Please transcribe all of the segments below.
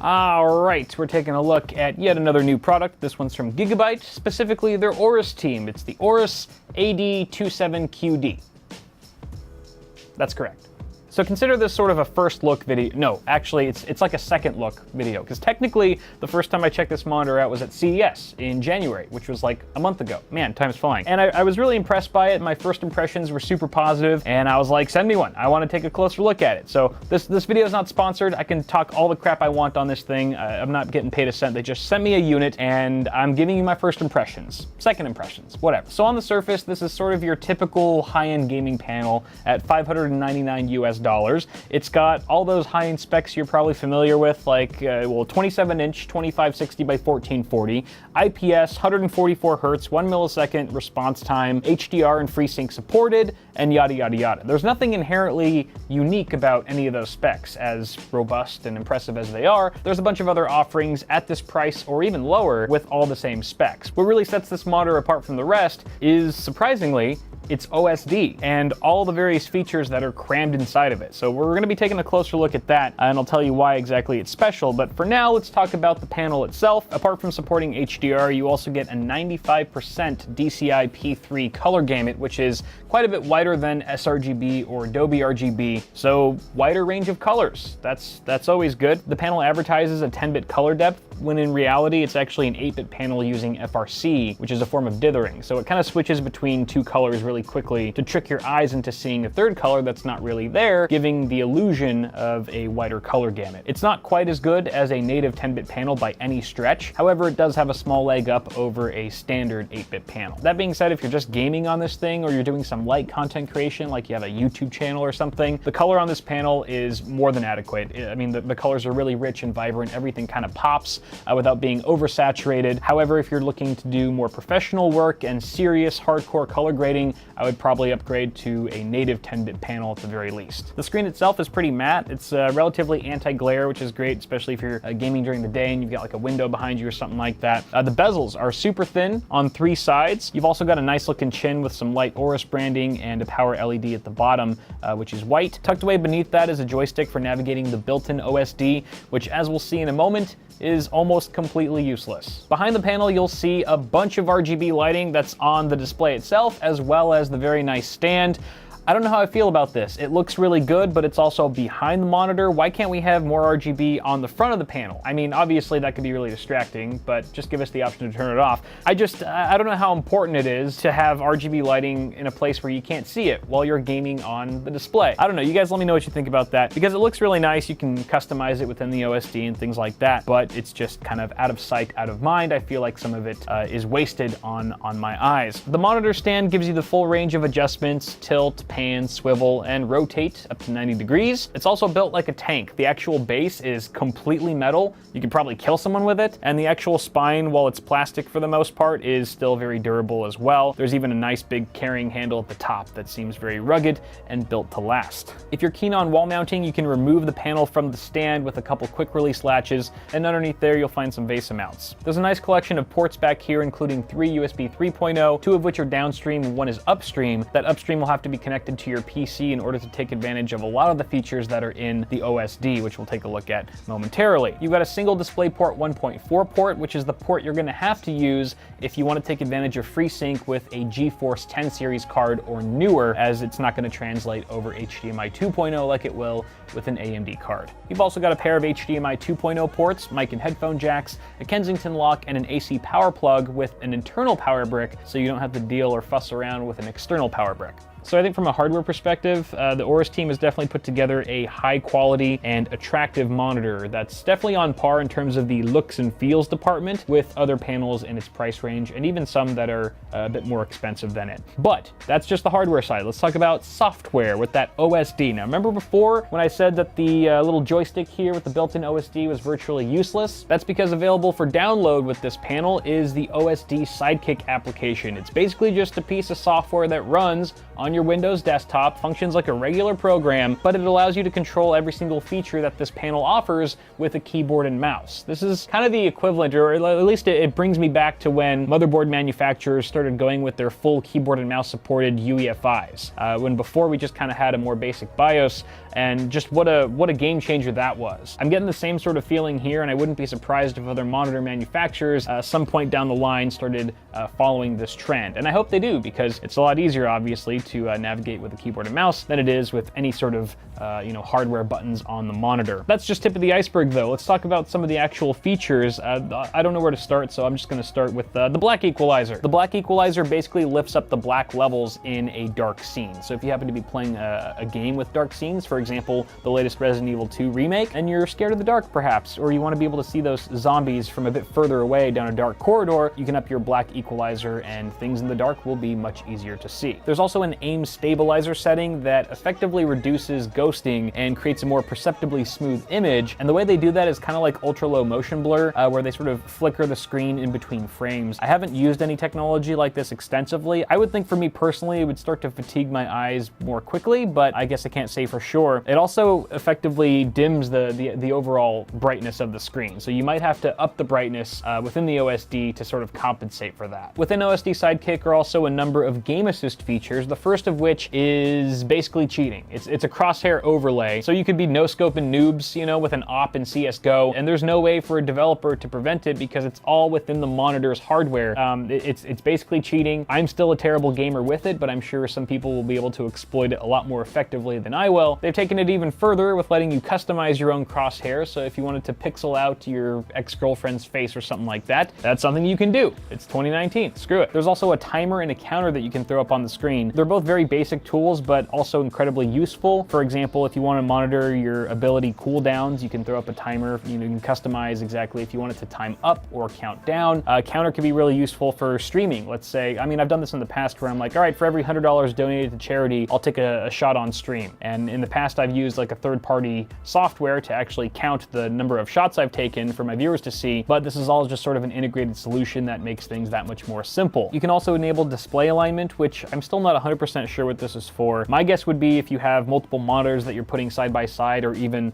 All right, we're taking a look at yet another new product. This one's from Gigabyte, specifically their Aorus team. It's the Aorus AD27QD. That's correct. So consider this sort of a first look video. No, actually it's like a second look video, because technically the first time I checked this monitor out was at CES in January, which was like a month ago. Man, time's flying. And I was really impressed by it. My first impressions were super positive, and I was like, send me one. I want to take a closer look at it. So this video is not sponsored. I can talk all the crap I want on this thing. I'm not getting paid a cent. They just sent me a unit, and I'm giving you my first impressions, second impressions, whatever. So on the surface, this is sort of your typical high-end gaming panel at $599 US. It's got all those high-end specs you're probably familiar with, like 27-inch 2560 by 1440, IPS, 144 hertz, 1 millisecond response time, HDR and FreeSync supported, and yada yada yada. There's nothing inherently unique about any of those specs. As robust and impressive as they are, there's a bunch of other offerings at this price or even lower with all the same specs. What really sets this monitor apart from the rest is, surprisingly, it's OSD and all the various features that are crammed inside of it. So we're going to be taking a closer look at that, and I'll tell you why exactly it's special. But for now, let's talk about the panel itself. Apart from supporting HDR, you also get a 95% DCI P3 color gamut, which is quite a bit wider than sRGB or Adobe RGB. So wider range of colors. That's always good. The panel advertises a 10-bit color depth, when in reality it's actually an 8-bit panel using FRC, which is a form of dithering. So it kind of switches between two colors really quickly to trick your eyes into seeing a third color that's not really there, giving the illusion of a wider color gamut. It's not quite as good as a native 10-bit panel by any stretch. However, it does have a small leg up over a standard 8-bit panel. That being said, if you're just gaming on this thing or you're doing some light content creation, like you have a YouTube channel or something, the color on this panel is more than adequate. I mean, the colors are really rich and vibrant. Everything kind of pops without being oversaturated. However, if you're looking to do more professional work and serious hardcore color grading, I would probably upgrade to a native 10-bit panel at the very least. The screen itself is pretty matte. It's relatively anti-glare, which is great, especially if you're gaming during the day and you've got like a window behind you or something like that. The bezels are super thin on 3 sides. You've also got a nice looking chin with some light Aorus branding and a power LED at the bottom, which is white. Tucked away beneath that is a joystick for navigating the built-in OSD, which, as we'll see in a moment, is almost completely useless. Behind the panel, you'll see a bunch of RGB lighting that's on the display itself, as well as the very nice stand. I don't know how I feel about this. It looks really good, but it's also behind the monitor. Why can't we have more RGB on the front of the panel? I mean, obviously that could be really distracting, but just give us the option to turn it off. I don't know how important it is to have RGB lighting in a place where you can't see it while you're gaming on the display. I don't know, you guys let me know what you think about that, because it looks really nice. You can customize it within the OSD and things like that, but it's just kind of out of sight, out of mind. I feel like some of it is wasted on my eyes. The monitor stand gives you the full range of adjustments: tilt, pan, swivel, and rotate up to 90 degrees. It's also built like a tank. The actual base is completely metal. You could probably kill someone with it. And the actual spine, while it's plastic for the most part, is still very durable as well. There's even a nice big carrying handle at the top that seems very rugged and built to last. If you're keen on wall mounting, you can remove the panel from the stand with a couple quick release latches, and underneath there you'll find some VESA mounts. There's a nice collection of ports back here, including 3 USB 3.0, 2 of which are downstream and 1 is upstream. That upstream will have to be connected to your PC in order to take advantage of a lot of the features that are in the OSD, which we'll take a look at momentarily. You've got a single DisplayPort 1.4 port, which is the port you're going to have to use if you want to take advantage of FreeSync with a GeForce 10 series card or newer, as it's not going to translate over HDMI 2.0 like it will with an AMD card. You've also got a pair of HDMI 2.0 ports, mic and headphone jacks, a Kensington lock, and an AC power plug with an internal power brick, so you don't have to deal or fuss around with an external power brick. So I think from a hardware perspective, the Aorus team has definitely put together a high quality and attractive monitor that's definitely on par in terms of the looks and feels department with other panels in its price range, and even some that are a bit more expensive than it. But that's just the hardware side. Let's talk about software with that OSD. Now, remember before when I said that the little joystick here with the built-in OSD was virtually useless? That's because available for download with this panel is the OSD Sidekick application. It's basically just a piece of software that runs on on your Windows desktop, functions like a regular program, but it allows you to control every single feature that this panel offers with a keyboard and mouse. This is kind of the equivalent, or at least it brings me back to when motherboard manufacturers started going with their full keyboard and mouse supported UEFIs. When before we just kind of had a more basic BIOS, and just what a game changer that was. I'm getting the same sort of feeling here, and I wouldn't be surprised if other monitor manufacturers some point down the line started following this trend. And I hope they do, because it's a lot easier, obviously, to navigate with a keyboard and mouse than it is with any sort of hardware buttons on the monitor. That's just tip of the iceberg, though. Let's talk about some of the actual features. I don't know where to start, so I'm just going to start with the black equalizer. The black equalizer basically lifts up the black levels in a dark scene. So if you happen to be playing a game with dark scenes, for example, the latest Resident Evil 2 remake, and you're scared of the dark, perhaps, or you want to be able to see those zombies from a bit further away down a dark corridor, you can up your black equalizer and things in the dark will be much easier to see. There's also an aim stabilizer setting that effectively reduces ghosting and creates a more perceptibly smooth image, and the way they do that is kind of like ultra low motion blur, where they sort of flicker the screen in between frames. I haven't used any technology like this extensively. I would think for me personally it would start to fatigue my eyes more quickly, but I guess I can't say for sure. It also effectively dims the overall brightness of the screen, so you might have to up the brightness within the OSD to sort of compensate for that. Within OSD Sidekick are also a number of game assist features, the first of which is basically cheating. It's a crosshair overlay, so you could be no-scoping noobs, with an op in CSGO, and there's no way for a developer to prevent it because it's all within the monitor's hardware. It's basically cheating. I'm still a terrible gamer with it, but I'm sure some people will be able to exploit it a lot more effectively than I will. They've taken it even further with letting you customize your own crosshair, so if you wanted to pixel out your ex-girlfriend's face or something like that, that's something you can do. It's 2019, screw it. There's also a timer and a counter that you can throw up on the screen. They're both very basic tools, but also incredibly useful. For example, if you want to monitor your ability cooldowns, you can throw up a timer. You can customize exactly if you want it to time up or count down. A counter can be really useful for streaming. Let's say, I've done this in the past where I'm like, all right, for every $100 donated to charity, I'll take a shot on stream. And in the past, I've used like a third-party software to actually count the number of shots I've taken for my viewers to see, but this is all just sort of an integrated solution that makes things that much more simple. You can also enable display alignment, which I'm still not 100% sure what this is for. My guess would be if you have multiple monitors that you're putting side by side, or even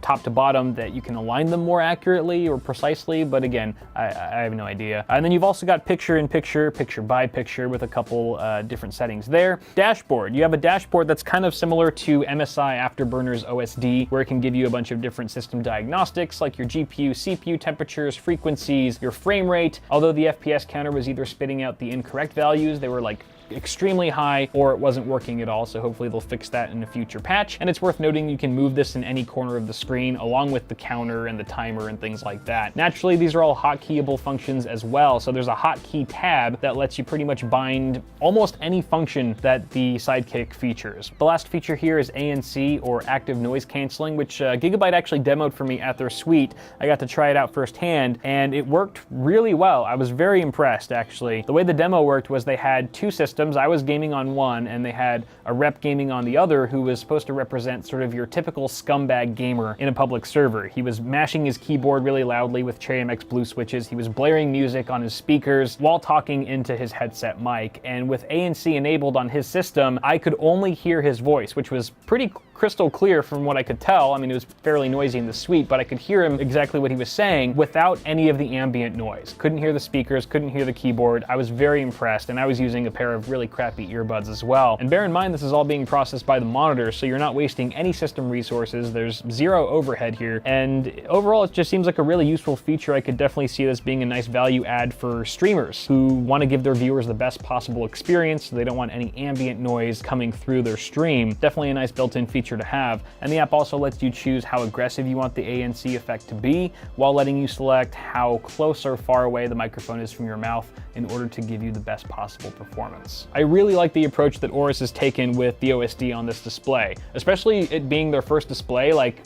top to bottom, that you can align them more accurately or precisely, but again, I have no idea. And then you've also got picture-in-picture, picture-by-picture with a couple different settings there. Dashboard. You have a dashboard that's kind of similar to MSI Afterburner's OSD, where it can give you a bunch of different system diagnostics like your GPU, CPU temperatures, frequencies, your frame rate. Although the FPS counter was either spitting out the incorrect values, they were like extremely high, or it wasn't working at all, so hopefully they'll fix that in a future patch. And it's worth noting you can move this in any corner of the screen along with the counter and the timer and things like that. Naturally, these are all hotkeyable functions as well, so there's a hotkey tab that lets you pretty much bind almost any function that the Sidekick features. The last feature here is ANC, or active noise canceling, which Gigabyte actually demoed for me at their suite. I got to try it out firsthand, and it worked really well. I was very impressed, actually. The way the demo worked was they had two systems. I was gaming on one, and they had a rep gaming on the other who was supposed to represent sort of your typical scumbag gamer in a public server. He was mashing his keyboard really loudly with Cherry MX Blue switches. He was blaring music on his speakers while talking into his headset mic. And with ANC enabled on his system, I could only hear his voice, which was pretty crystal clear from what I could tell. It was fairly noisy in the suite, but I could hear him exactly what he was saying without any of the ambient noise. Couldn't hear the speakers, couldn't hear the keyboard. I was very impressed, and I was using a pair of really crappy earbuds as well. And bear in mind, this is all being processed by the monitor, so you're not wasting any system resources. There's zero overhead here, and overall, it just seems like a really useful feature. I could definitely see this being a nice value add for streamers who want to give their viewers the best possible experience, so they don't want any ambient noise coming through their stream. Definitely a nice built-in feature to have. And the app also lets you choose how aggressive you want the ANC effect to be, while letting you select how close or far away the microphone is from your mouth in order to give you the best possible performance. I really like the approach that Aorus has taken with the OSD on this display, especially it being their first display. Like,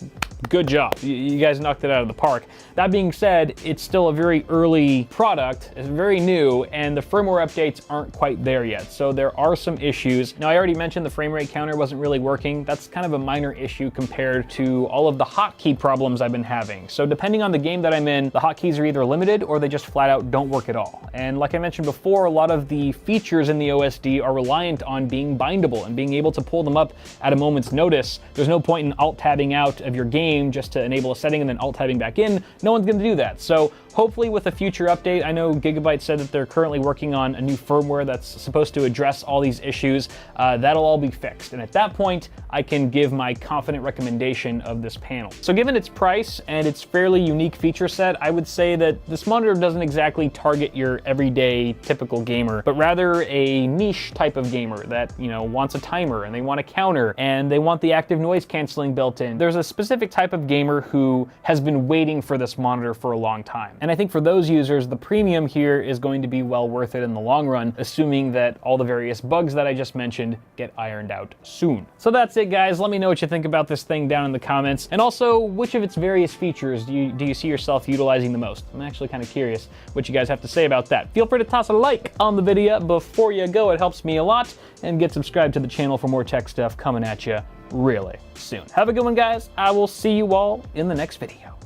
good job. You guys knocked it out of the park. That being said, it's still a very early product, it's very new, and the firmware updates aren't quite there yet. So there are some issues. Now, I already mentioned the frame rate counter wasn't really working. That's kind of a minor issue compared to all of the hotkey problems I've been having. So depending on the game that I'm in, the hotkeys are either limited or they just flat out don't work at all. And like I mentioned before, a lot of the features in the OSD are reliant on being bindable and being able to pull them up at a moment's notice. There's no point in alt-tabbing out of your game just to enable a setting and then alt-tabbing back in. No one's going to do that. So hopefully with a future update, I know Gigabyte said that they're currently working on a new firmware that's supposed to address all these issues. That'll all be fixed. And at that point, I can give my confident recommendation of this panel. So given its price and its fairly unique feature set, I would say that this monitor doesn't exactly target your everyday typical gamer, but rather a niche type of gamer that, you know, wants a timer and they want a counter and they want the active noise canceling built in. There's a specific type of gamer who has been waiting for this monitor for a long time. And I think for those users, the premium here is going to be well worth it in the long run, assuming that all the various bugs that I just mentioned get ironed out soon. So that's it, guys. Let me know what you think about this thing down in the comments. And also, which of its various features do you see yourself utilizing the most? I'm actually kind of curious what you guys have to say about that. Feel free to toss a like on the video before you go. It helps me a lot. And get subscribed to the channel for more tech stuff coming at you really soon. Have a good one, guys. I will see you all in the next video.